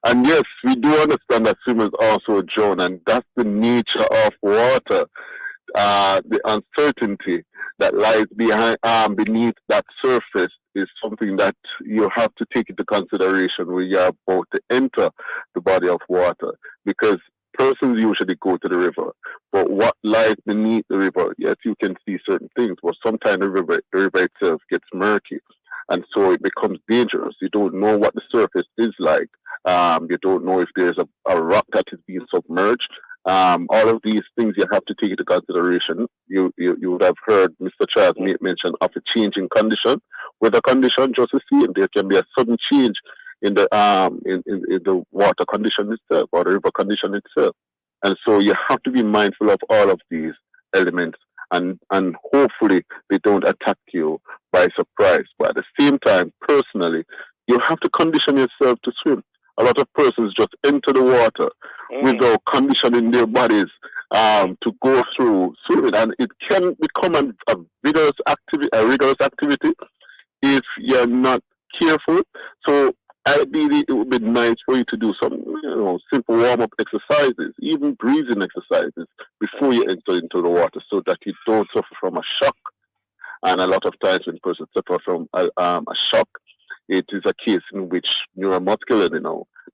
and yes, we do understand that swimmers also drown, and that's the nature of water. The uncertainty that lies beneath that surface is something that you have to take into consideration when you're about to enter the body of water, because persons usually go to the river, but what lies beneath the river, yes, you can see certain things, but sometimes the river itself gets murky, and so it becomes dangerous. You don't know what the surface is like. You don't know if there's a rock that is being submerged, All of these things you have to take into consideration. You would have heard Mr. Charles mention of a change in condition. With a condition just the same, there can be a sudden change in the in the water condition itself or the river condition itself. And so you have to be mindful of all of these elements, and hopefully they don't attack you by surprise. But at the same time, personally, you have to condition yourself to swim. A lot of persons just enter the water without conditioning their bodies to go through swimming, and it can become a rigorous activity if you're not careful. So ideally, it would be nice for you to do some, simple warm-up exercises, even breathing exercises before you enter into the water, so that you don't suffer from a shock. And a lot of times when persons suffer from a shock, it is a case in which neuromuscular,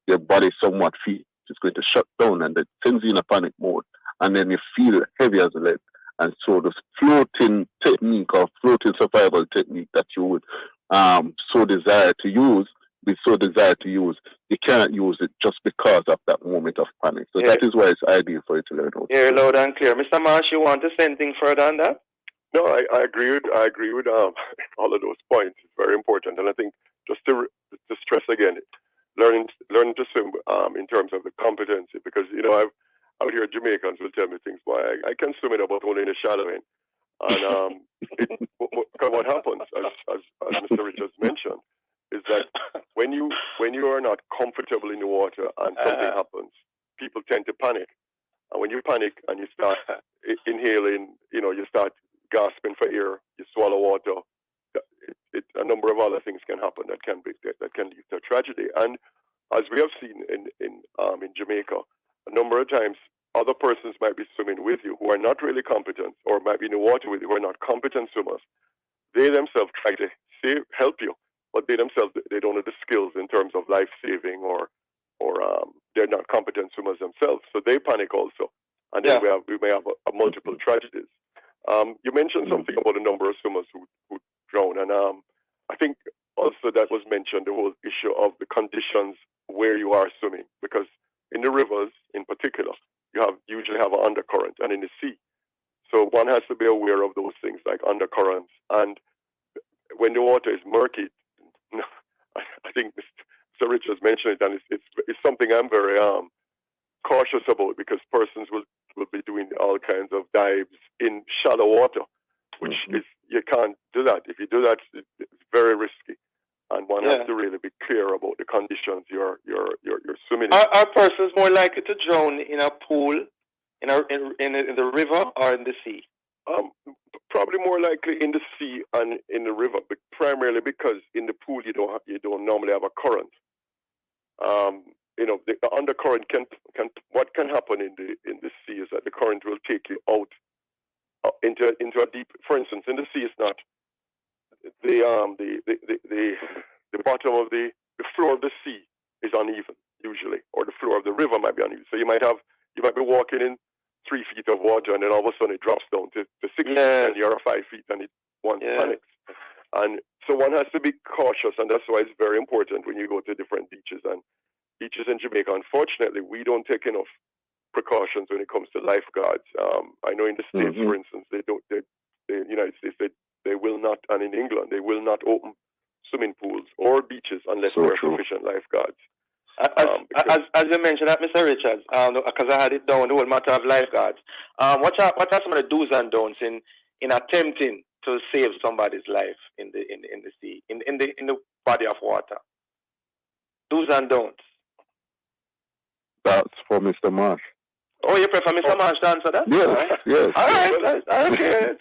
your body somewhat feels it's going to shut down, and it sends you in a panic mode, and then you feel heavy as lead. And so the floating technique or floating survival technique that you would so desire to use, you can't use it just because of that moment of panic. So that is why it's ideal for you to learn how to Yeah, loud and clear. Mr. Marsh, you want to say anything further on that? No, I agree with all of those points. It's very important, and I think just to stress again, learning to swim in terms of the competency, because I've out here Jamaicans will tell me things. Why I can swim it, but only in the shallow end. And what happens, as Mr. Richards mentioned, is that when you are not comfortable in the water and something happens, people tend to panic. And when you panic and you start inhaling, you start gasping for air, you swallow water. A number of other things can happen that can lead to a tragedy. And as we have seen in Jamaica, a number of times other persons might be swimming with you who are not really competent, or might be in the water with you who are not competent swimmers. They themselves try to help you, but they themselves they don't have the skills in terms of life saving, or they're not competent swimmers themselves, so they panic also, and then we may have a multiple tragedies. You mentioned something about a number of swimmers who drown, and I think also that was mentioned, the whole issue of the conditions where you are swimming, because in the rivers in particular, you usually have an undercurrent, and in the sea. So one has to be aware of those things like undercurrents, and when the water is murky, I think Mr. Richards mentioned it, and it's something I'm very cautious about, because persons will be doing all kinds of dives in shallow water, which is, you can't do that. If you do that, it's very risky, and one has to really be clear about the conditions you're swimming in. Are persons more likely to drown in a pool, in the river, or in the sea? Probably more likely in the sea and in the river, but primarily because in the pool you don't normally have a current. The undercurrent what can happen in the sea is that the current will take you out into a deep. For instance, in the sea, it's not the bottom of the floor of the sea is uneven usually, or the floor of the river might be uneven. So you might be walking in 3 feet of water, and then all of a sudden it drops down to 6 feet, and you're 5 feet, and one panics. And so one has to be cautious, and that's why it's very important when you go to different beaches. And beaches in Jamaica, unfortunately, we don't take enough precautions when it comes to lifeguards. I know in the States, for instance, the United States, they will not, and in England, they will not open swimming pools or beaches unless there are sufficient lifeguards. As you mentioned that, Mr. Richards, because I had it down, the whole matter of lifeguards. What are some of the do's and don'ts in attempting to save somebody's life in the sea, in the body of water? Do's and don'ts. That's for Mr. Marsh. Oh, you prefer Mr. Marsh to answer that? Yes. All right. Okay.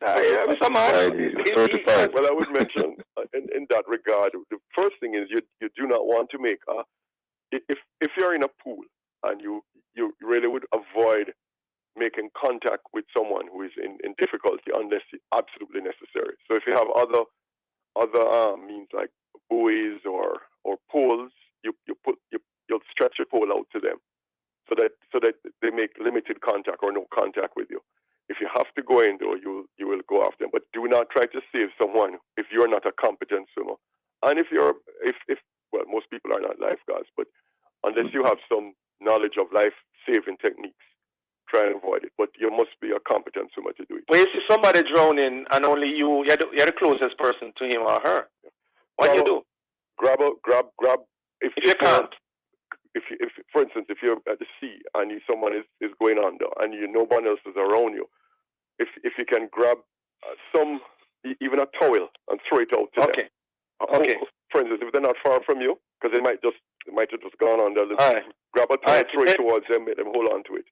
Mr. Marsh. Well, I would mention in that regard, the first thing is you do not want to make if you're in a pool and you really would avoid making contact with someone who is in difficulty unless it's absolutely necessary. So if you have other means like buoys or poles, you'll stretch your pole out to them so that they make limited contact or no contact with you. If you have to go in though, you will go after them, but do not try to save someone if you're not a competent swimmer. And if most people are not lifeguards, but unless you have some knowledge of life-saving techniques, try and avoid it. But you must be a competent swimmer to do it. When you see somebody drowning and only you're the closest person to him or her, what do you do? Grab. If you can't. If for instance, if you're at the sea and someone is going under and no one else is around you, if you can grab even a towel and throw it out to them. Okay. For instance, if they're not far from you, because they might have just gone under. Grab a towel, throw it towards them, make them hold on to it.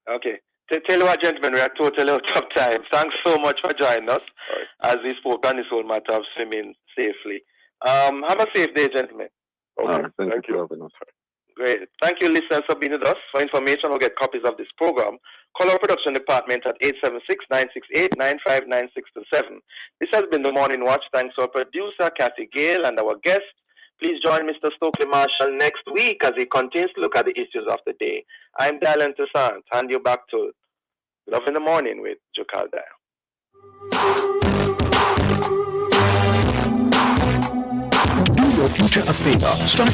Okay. Tell you what, gentlemen, we are totally out of time. Thanks so much for joining us as we spoke on this whole matter of swimming safely. Have a safe day, gentlemen. Okay. Thank you. Great. Thank you, listeners, for being with us. For information or get copies of this program, call our production department at 876-968-959-627. This has been the Morning Watch. Thanks to our producer, Kathy Gale, and our guest. Please join Mr. Stokely Marshall next week as he continues to look at the issues of the day. I'm Dylan Toussaint. Hand you back to Love in the Morning with Jokal Dyer. Do your future a favor. Start